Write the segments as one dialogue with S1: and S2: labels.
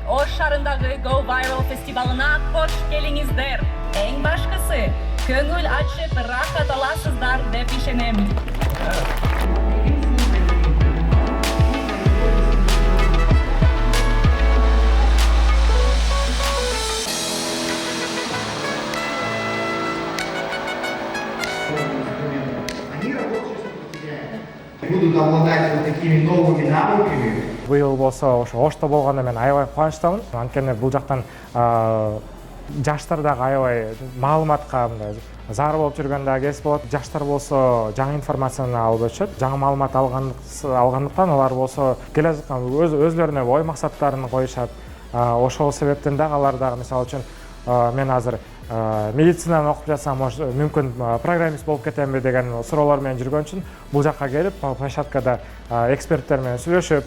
S1: Ош шаарындагы Go Viral фестивалына кош келиңиздер. Эң башкысы, көңүл ачып рахат аласыздар деп ишенем.
S2: Будут обладать вот такими новыми навыками.
S3: Быйыл болсо ошо Ошто болгондо мен аябай кубанычтамын. Анткени бул жактан жаштар дагы аябай маалыматка мындай зар болуп жүргөн дагы кез болот. Жаштар болсо жаңы информацияны алып өтүшөт. Жаңы маалымат алгандыктан алар болсо келе жаткан өзлөрүнө ой максаттарын коюшат. Ошол себептен дагы алар дагы мисалы үчүн мен азыр медицинаны окуп жатсам, мүмкүн программист болуп кетемби деген суроолор менен жүргөн үчүн бул жакка келип, площадкада эксперттер менен сүйлөшүп,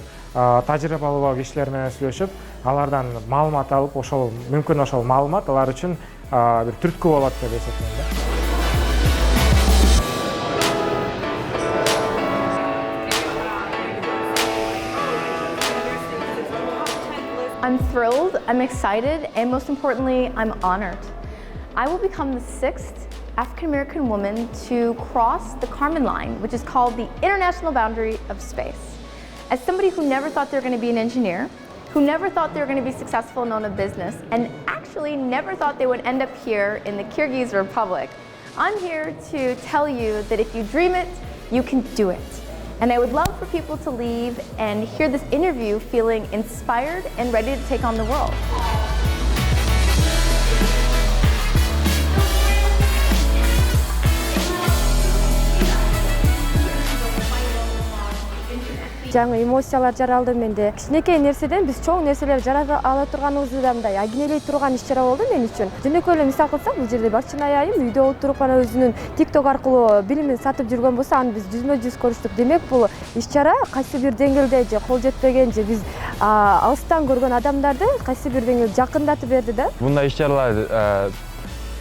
S3: тажрыйбалуу кишилер менен сүйлөшүп, алардан маалымат алып, ошол мүмкүн ошол маалымат алар үчүн бир түрткү болот деп эсептейм.
S4: I'm thrilled, I'm excited, and most importantly, I'm honored. I will become the 6th African-American woman to cross the Kármán line, which is called the international boundary of space. As somebody who never thought they were going to be an engineer, who never thought they were going to be successful and own a business, and actually never thought they would end up here in the Kyrgyz Republic, I'm here to tell you that if you dream it, you can do it. And I would love for people to leave and hear this interview feeling inspired and ready to take on the world.
S5: Жаңы эмоциялар жаралды менде. Кичинекей нерседен биз чоң нерселер жарата ала турганыбызды да мындай агинелей турган иш-чара болду мен үчүн. Жөнөкөй эле мисал кылсак, бул жерде Барчын айайым үйдө отуруп гана өзүнүн TikTok аркылуу билимин сатып жүргөн болсо, аны биз жүзмө-жүз көрүштүк. Демек, бул иш-чара кайсы бир деңгээлде же кол жетпеген же биз алыстан көргөн адамдарды кайсы бир деңгээлде жакындатып берди да.
S6: Мындай иш-чаралар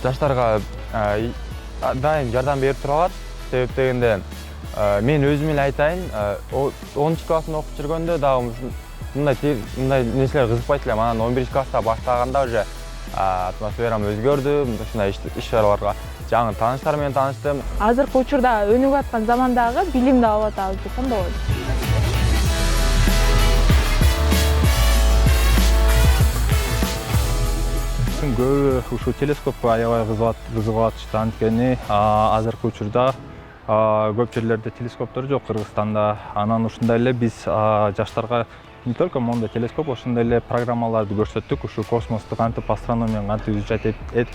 S6: жаштарга дайым жардам берип турат. Себеп дегенде мен өзүм эле айтайын, 10 классында окуп жүргөндө дагы мындай нерселер кызыкпайт элем. Анан 11 класста баштаганда уже атмосферам өзгөрдү. Ушундай иш-чараларга жаңы тааныштар менен тааныштым.
S7: Азыркы учурда өнүгүп аткан замандагы билимди алып атабыз деп ойлойм.
S8: Көбү ушул телескопко аябай кызыгып атышты. Анткени азыркы учурда көп жерлерде телескоптор жок Кыргызстанда. Анан ушундай эле биз жаштарга не только мондо телескоп, ошондой эле программаларды көрсөттүк. Ушу космосту кантип, астрономияны кантип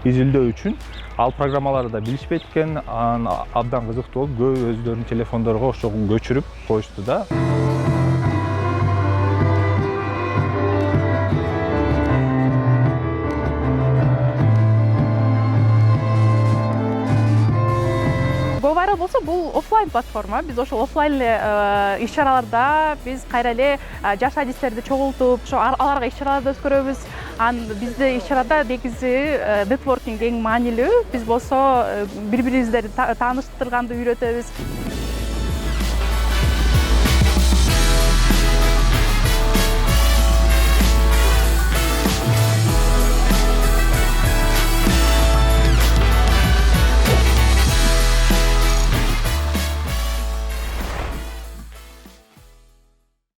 S8: изилдөө үчүн. Ал программаларды да билишпейт экен. Абдан кызыктуу болуп, көбү өздөрүнүн телефондорго ошого көчүрүп коюшту да.
S7: Go Viral болсо бул офлайн платформа. Биз ошол офлайн иш-чараларда биз кайра эле жаш адистерди чогултуп, аларга иш-чараларды өткөрөбүз. Бизде иш-чарада негизи нетворкинг эң маанилүү. Биз болсо бири-бирибизди тааныштырганды үйрөтөбүз.